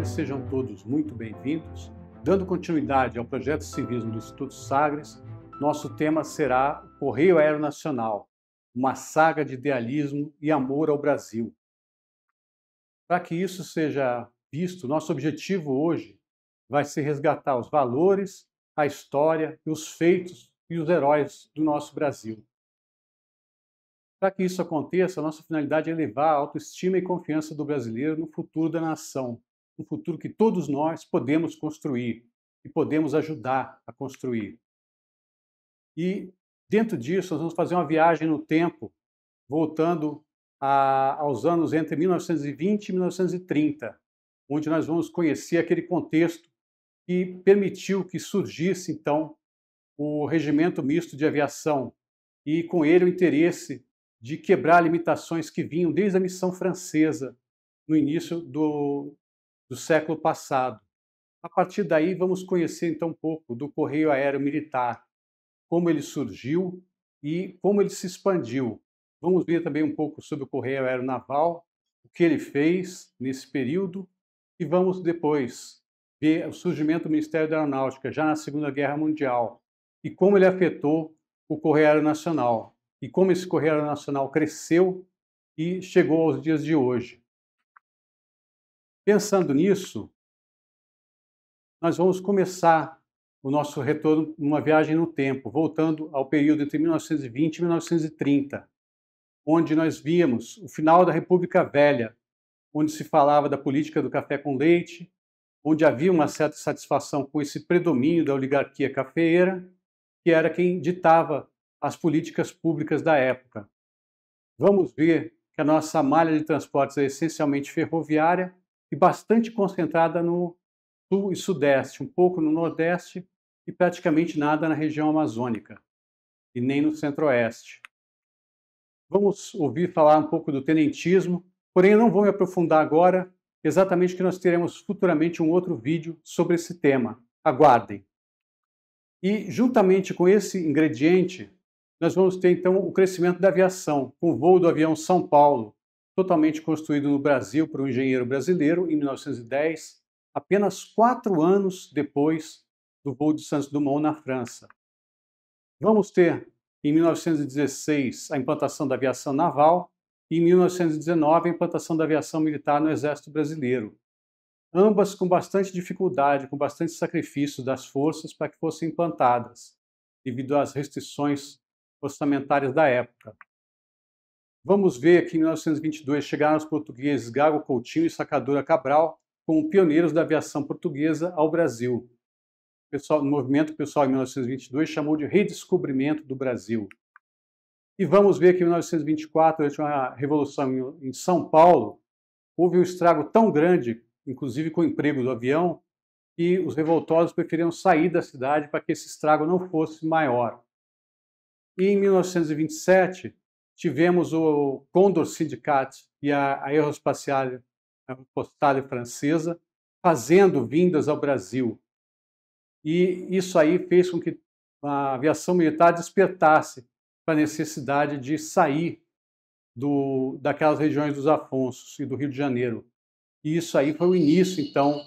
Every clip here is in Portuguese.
tarde, sejam todos muito bem-vindos. Dando continuidade ao projeto Civismo do Instituto Sagres, nosso tema será o Correio Aéreo Nacional, uma saga de idealismo e amor ao Brasil. Para que isso seja visto, nosso objetivo hoje vai ser resgatar os valores, a história, os feitos e os heróis do nosso Brasil. Para que isso aconteça, a nossa finalidade é elevar a autoestima e confiança do brasileiro no futuro da nação, um futuro que todos nós podemos construir e podemos ajudar a construir. E, dentro disso, nós vamos fazer uma viagem no tempo, voltando aos anos entre 1920 e 1930, onde nós vamos conhecer aquele contexto que permitiu que surgisse, então, o Regimento Misto de Aviação e, com ele, o interesse de quebrar limitações que vinham desde a missão francesa, no início do século passado. A partir daí, vamos conhecer então um pouco do Correio Aéreo Militar, como ele surgiu e como ele se expandiu. Vamos ver também um pouco sobre o Correio Aéreo Naval, o que ele fez nesse período, e vamos depois ver o surgimento do Ministério da Aeronáutica já na Segunda Guerra Mundial e como ele afetou o Correio Aéreo Nacional e como esse Correio Aéreo Nacional cresceu e chegou aos dias de hoje. Pensando nisso, nós vamos começar o nosso retorno numa viagem no tempo, voltando ao período entre 1920 e 1930, onde nós víamos o final da República Velha, onde se falava da política do café com leite, onde havia uma certa satisfação com esse predomínio da oligarquia cafeeira, que era quem ditava as políticas públicas da época. Vamos ver que a nossa malha de transportes é essencialmente ferroviária e bastante concentrada no sul e sudeste, um pouco no nordeste e praticamente nada na região amazônica e nem no centro-oeste. Vamos ouvir falar um pouco do tenentismo, porém eu não vou me aprofundar agora, exatamente que nós teremos futuramente um outro vídeo sobre esse tema. Aguardem! E juntamente com esse ingrediente, nós vamos ter então o crescimento da aviação, com o voo do avião São Paulo, totalmente construído no Brasil por um engenheiro brasileiro em 1910, apenas 4 anos depois do voo de Santos Dumont na França. Vamos ter, em 1916, a implantação da aviação naval e, em 1919, a implantação da aviação militar no Exército Brasileiro. Ambas com bastante dificuldade, com bastante sacrifício das forças para que fossem implantadas, devido às restrições orçamentárias da época. Vamos ver que em 1922 chegaram os portugueses Gago Coutinho e Sacadura Cabral como pioneiros da aviação portuguesa ao Brasil. O movimento pessoal em 1922 chamou de redescobrimento do Brasil. E vamos ver que em 1924, durante uma revolução em São Paulo, houve um estrago tão grande, inclusive com o emprego do avião, que os revoltosos preferiram sair da cidade para que esse estrago não fosse maior. E em 1927, tivemos o Condor Syndicat e a Aerospatiale francesa fazendo vindas ao Brasil. E isso aí fez com que a aviação militar despertasse para a necessidade de sair daquelas regiões dos Afonsos e do Rio de Janeiro. E isso aí foi o início, então,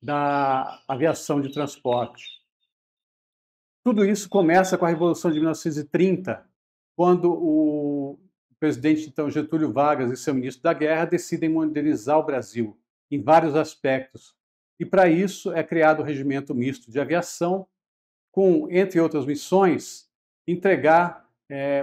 da aviação de transporte. Tudo isso começa com a Revolução de 1930, quando o presidente, então, Getúlio Vargas e seu ministro da Guerra decidem modernizar o Brasil em vários aspectos. E, para isso, é criado o Regimento Misto de Aviação, com, entre outras missões, entregar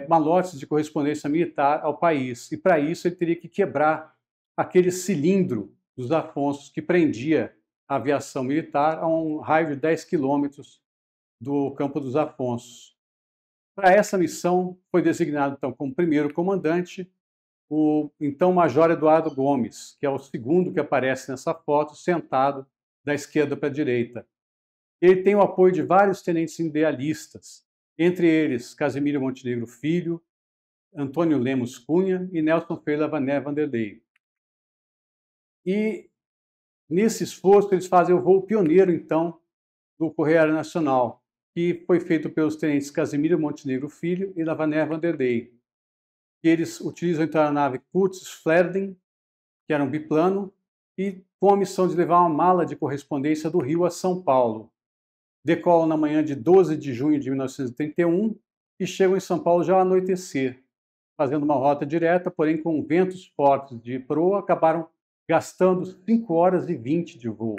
malotes de correspondência militar ao país. E, para isso, ele teria que quebrar aquele cilindro dos Afonsos que prendia a aviação militar a um raio de 10 quilômetros do Campo dos Afonsos. Para essa missão, foi designado, então, como primeiro comandante o então Major Eduardo Gomes, que é o segundo que aparece nessa foto, sentado da esquerda para a direita. Ele tem o apoio de vários tenentes idealistas, entre eles Casimiro Montenegro Filho, Antônio Lemos Cunha e Nelson Freire Lavané Vanderlei. E, nesse esforço, eles fazem o voo pioneiro, então, do Correio Aéreo Nacional, que foi feito pelos tenentes Casimiro Montenegro Filho e Lavané Vanderlei. Eles utilizam então a nave Kurz Flerding, que era um biplano, e com a missão de levar uma mala de correspondência do Rio a São Paulo. Decolam na manhã de 12 de junho de 1931 e chegam em São Paulo já ao anoitecer, fazendo uma rota direta, porém com ventos fortes de proa, acabaram gastando 5 horas e 20 de voo.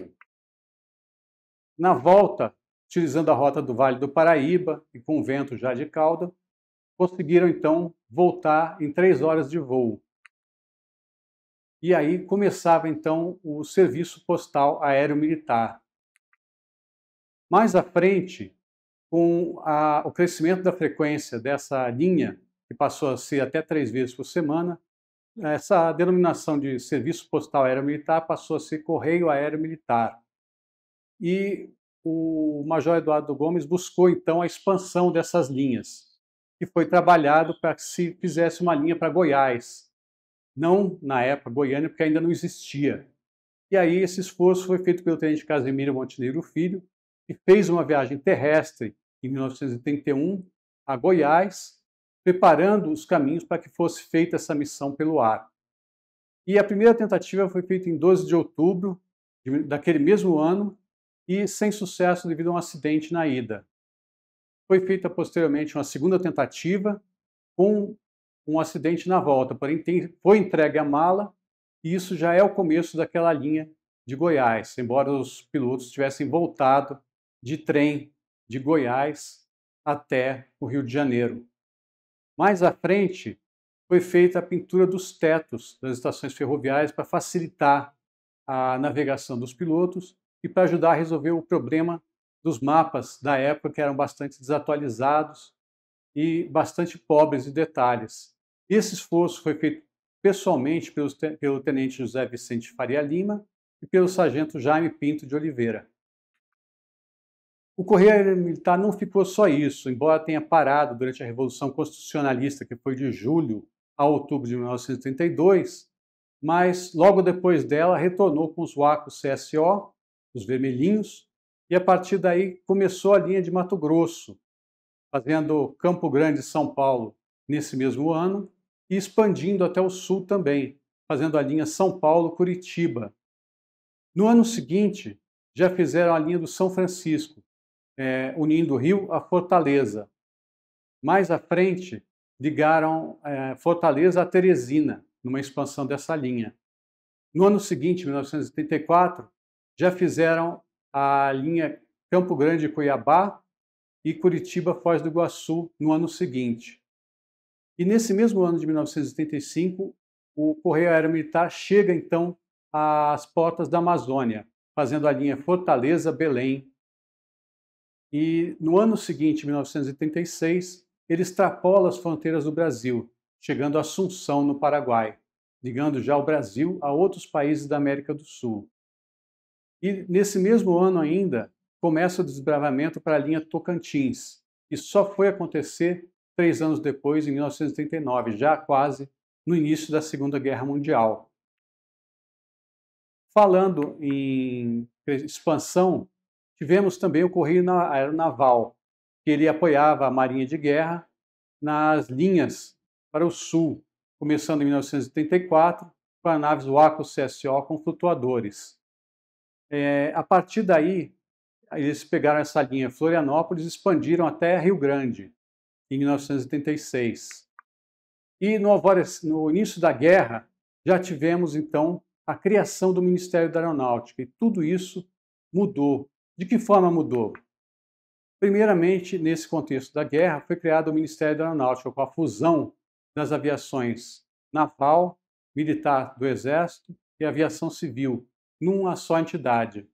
Na volta, utilizando a rota do Vale do Paraíba e com vento já de cauda, conseguiram então voltar em 3 horas de voo. E aí começava então o serviço postal aéreo militar. Mais à frente, com o crescimento da frequência dessa linha, que passou a ser até 3 vezes por semana, essa denominação de serviço postal aéreo militar passou a ser correio aéreo militar. E o Major Eduardo Gomes buscou então a expansão dessas linhas, que foi trabalhado para que se fizesse uma linha para Goiás, não na época Goiânia, porque ainda não existia. E aí esse esforço foi feito pelo tenente Casimiro Montenegro Filho, que fez uma viagem terrestre em 1931 a Goiás, preparando os caminhos para que fosse feita essa missão pelo ar. E a primeira tentativa foi feita em 12 de outubro daquele mesmo ano e sem sucesso devido a um acidente na ida. Foi feita posteriormente uma segunda tentativa com um acidente na volta, porém foi entregue a mala e isso já é o começo daquela linha de Goiás, embora os pilotos tivessem voltado de trem de Goiás até o Rio de Janeiro. Mais à frente, foi feita a pintura dos tetos das estações ferroviárias para facilitar a navegação dos pilotos e para ajudar a resolver o problema dos mapas da época, que eram bastante desatualizados e bastante pobres de detalhes. Esse esforço foi feito pessoalmente pelo tenente José Vicente Faria Lima e pelo sargento Jaime Pinto de Oliveira. O Correio Aéreo Militar não ficou só isso, embora tenha parado durante a Revolução Constitucionalista, que foi de julho a outubro de 1932, mas logo depois dela retornou com os Wacos CSO, os vermelhinhos, e a partir daí começou a linha de Mato Grosso, fazendo Campo Grande, São Paulo, nesse mesmo ano, e expandindo até o sul também, fazendo a linha São Paulo-Curitiba. No ano seguinte, já fizeram a linha do São Francisco, unindo o Rio a Fortaleza. Mais à frente, ligaram Fortaleza a Teresina, numa expansão dessa linha. No ano seguinte, 1974, já fizeram a linha Campo Grande-Cuiabá e Curitiba-Foz do Iguaçu no ano seguinte. E nesse mesmo ano de 1975, o Correio Aéreo Militar chega então às portas da Amazônia, fazendo a linha Fortaleza-Belém. E no ano seguinte, 1986, ele extrapola as fronteiras do Brasil, chegando a Assunção, no Paraguai, ligando já o Brasil a outros países da América do Sul. E nesse mesmo ano ainda, começa o desbravamento para a linha Tocantins, e só foi acontecer 3 anos depois, em 1939, já quase no início da Segunda Guerra Mundial. Falando em expansão, tivemos também o Correio Aeronaval, que ele apoiava a Marinha de Guerra nas linhas para o sul, começando em 1934, com as naves Waco CSO com flutuadores. A partir daí, eles pegaram essa linha Florianópolis e expandiram até Rio Grande, em 1986. E no início da guerra, já tivemos, então, a criação do Ministério da Aeronáutica, e tudo isso mudou. De que forma mudou? Primeiramente, nesse contexto da guerra, foi criado o Ministério da Aeronáutica, com a fusão das aviações naval, militar do Exército e aviação civil, numa só entidade.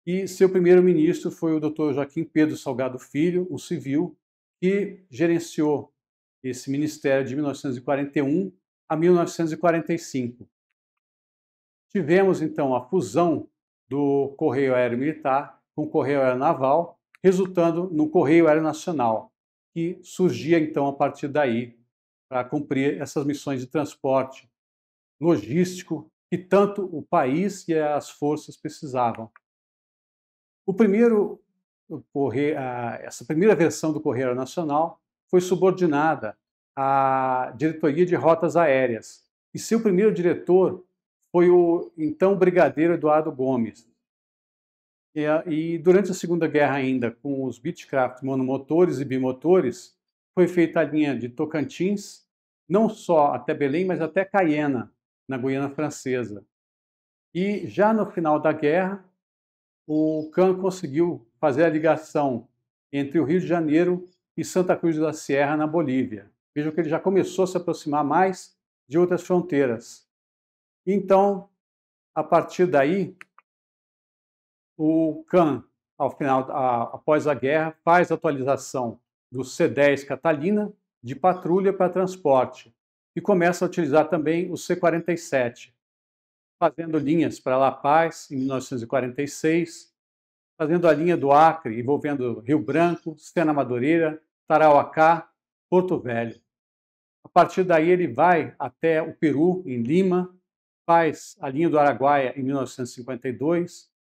E seu primeiro-ministro foi o Dr. Joaquim Pedro Salgado Filho, um civil, que gerenciou esse ministério de 1941 a 1945. Tivemos, então, a fusão do Correio Aéreo Militar com o Correio Aéreo Naval, resultando no Correio Aéreo Nacional, que surgia, então, a partir daí, para cumprir essas missões de transporte logístico que tanto o país e as forças precisavam. Essa primeira versão do Correio Aéreo Nacional foi subordinada à Diretoria de Rotas Aéreas, e seu primeiro diretor foi o então brigadeiro Eduardo Gomes. E durante a Segunda Guerra ainda, com os Beechcraft monomotores e bimotores, foi feita a linha de Tocantins, não só até Belém, mas até Caiena, na Guiana Francesa. E já no final da guerra, o CAN conseguiu fazer a ligação entre o Rio de Janeiro e Santa Cruz da Sierra, na Bolívia. Vejam que ele já começou a se aproximar mais de outras fronteiras. Então, a partir daí, o CAN, após a guerra, faz a atualização do C-10 Catalina de patrulha para transporte e começa a utilizar também o C-47, fazendo linhas para La Paz em 1946, fazendo a linha do Acre, envolvendo Rio Branco, Sena Madureira, Tarauacá, Porto Velho. A partir daí ele vai até o Peru, em Lima, faz a linha do Araguaia em 1952.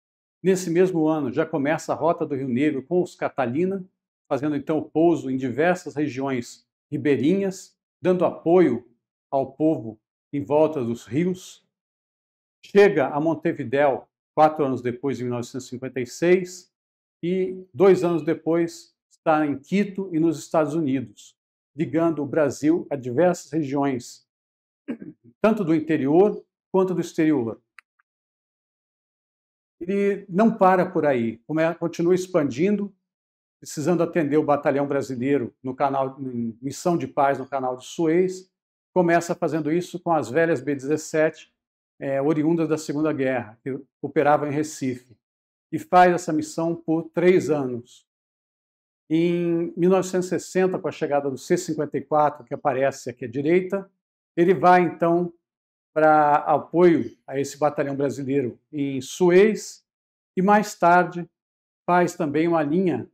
Nesse mesmo ano já começa a Rota do Rio Negro com os Catalina, fazendo então o pouso em diversas regiões ribeirinhas, dando apoio ao povo em volta dos rios. Chega a Montevidéu 4 anos depois, em 1956, e 2 anos depois está em Quito e nos Estados Unidos, ligando o Brasil a diversas regiões, tanto do interior quanto do exterior. Ele não para por aí, continua expandindo, precisando atender o batalhão brasileiro no canal, em Missão de Paz no canal de Suez. Começa fazendo isso com as velhas B-17, oriundas da Segunda Guerra, que operavam em Recife, e faz essa missão por 3 anos. Em 1960, com a chegada do C-54, que aparece aqui à direita, ele vai então para apoio a esse batalhão brasileiro em Suez, e mais tarde faz também uma linha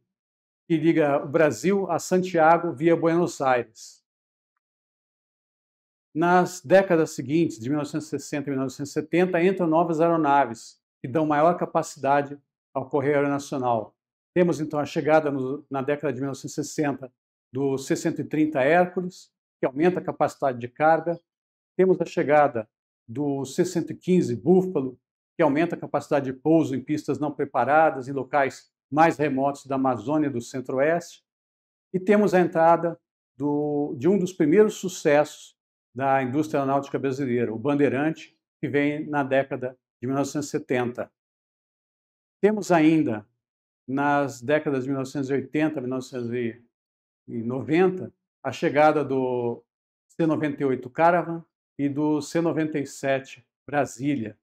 que liga o Brasil a Santiago via Buenos Aires. Nas décadas seguintes, de 1960 e 1970, entram novas aeronaves que dão maior capacidade ao Correio Aeronacional. Temos então a chegada na década de 1960 do C-130 Hércules, que aumenta a capacidade de carga. Temos a chegada do C-115 Búfalo, que aumenta a capacidade de pouso em pistas não preparadas, em locais mais remotos da Amazônia e do Centro-Oeste. E temos a entrada de um dos primeiros sucessos da indústria aeronáutica brasileira, o Bandeirante, que vem na década de 1970. Temos ainda, nas décadas de 1980 a 1990, a chegada do C-98 Caravan e do C-97 Brasília.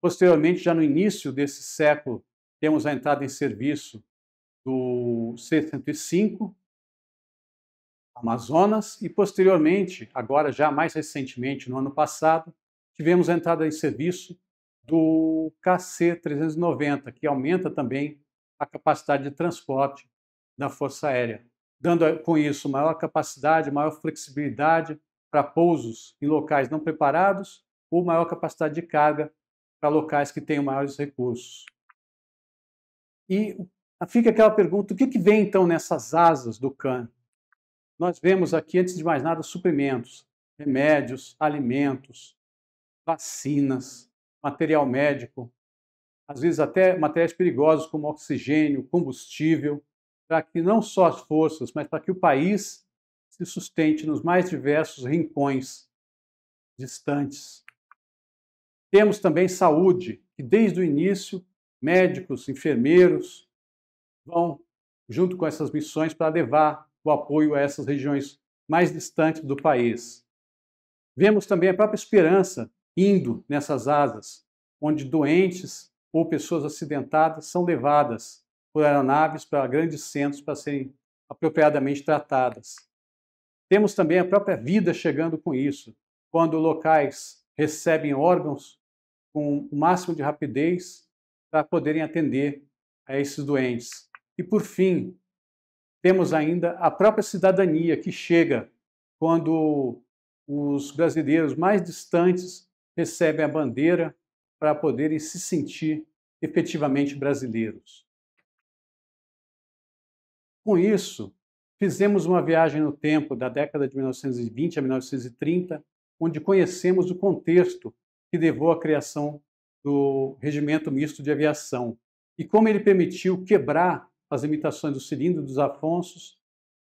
Posteriormente, já no início desse século, temos a entrada em serviço do C-105 Amazonas e, posteriormente, agora já mais recentemente, no ano passado, tivemos a entrada em serviço do KC-390, que aumenta também a capacidade de transporte da Força Aérea, dando com isso maior capacidade, maior flexibilidade para pousos em locais não preparados ou maior capacidade de carga para locais que tenham maiores recursos. E fica aquela pergunta, o que vem então nessas asas do CAN? Nós vemos aqui, antes de mais nada, suprimentos, remédios, alimentos, vacinas, material médico, às vezes até materiais perigosos como oxigênio, combustível, para que não só as forças, mas para que o país se sustente nos mais diversos rincões distantes. Temos também saúde, que desde o início, médicos, enfermeiros vão junto com essas missões para levar o apoio a essas regiões mais distantes do país. Vemos também a própria esperança indo nessas asas, onde doentes ou pessoas acidentadas são levadas por aeronaves para grandes centros para serem apropriadamente tratadas. Temos também a própria vida chegando com isso, quando locais recebem órgãos com o máximo de rapidez para poderem atender a esses doentes. E, por fim, temos ainda a própria cidadania que chega quando os brasileiros mais distantes recebem a bandeira para poderem se sentir efetivamente brasileiros. Com isso, fizemos uma viagem no tempo da década de 1920 a 1930, onde conhecemos o contexto que levou à criação do Regimento Misto de Aviação, e como ele permitiu quebrar as limitações do cilindro dos Afonsos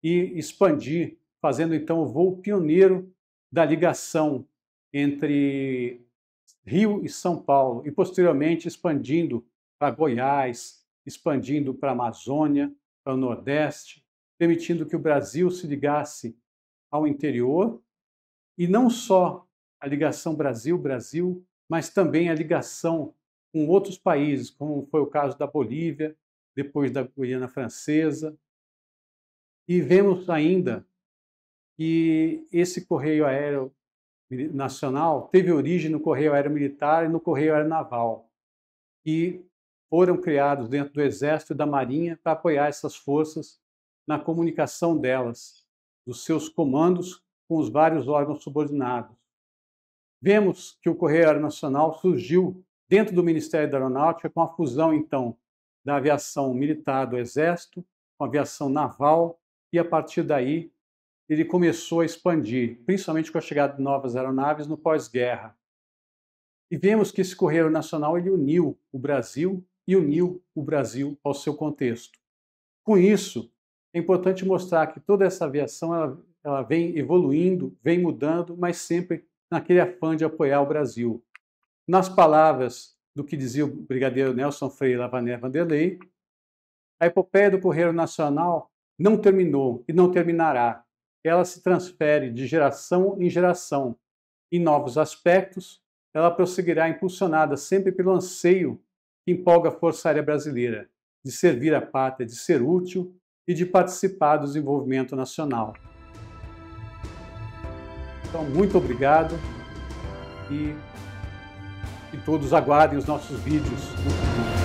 e expandir, fazendo então o voo pioneiro da ligação entre Rio e São Paulo, e posteriormente expandindo para Goiás, expandindo para a Amazônia, para o Nordeste, permitindo que o Brasil se ligasse ao interior, e não só a ligação Brasil-Brasil, mas também a ligação com outros países, como foi o caso da Bolívia, depois da Guiana Francesa. E vemos ainda que esse Correio Aéreo Nacional teve origem no Correio Aéreo Militar e no Correio Aéreo Naval, que foram criados dentro do Exército e da Marinha para apoiar essas forças na comunicação delas, dos seus comandos com os vários órgãos subordinados. Vemos que o Correio Aéreo Nacional surgiu dentro do Ministério da Aeronáutica com a fusão, então, da aviação militar do Exército com a aviação naval, e a partir daí ele começou a expandir, principalmente com a chegada de novas aeronaves no pós-guerra. E vemos que esse Correio Nacional ele uniu o Brasil e uniu o Brasil ao seu contexto. Com isso, é importante mostrar que toda essa aviação ela vem evoluindo, vem mudando, mas sempre naquele afã de apoiar o Brasil. Nas palavras do que dizia o brigadeiro Nelson Freire Lavaner Vanderlei, a epopeia do Correio Nacional não terminou e não terminará. Ela se transfere de geração em geração. Em novos aspectos, ela prosseguirá impulsionada sempre pelo anseio que empolga a Força Aérea Brasileira, de servir a pátria, de ser útil e de participar do desenvolvimento nacional. Então, muito obrigado e que todos aguardem os nossos vídeos no futuro.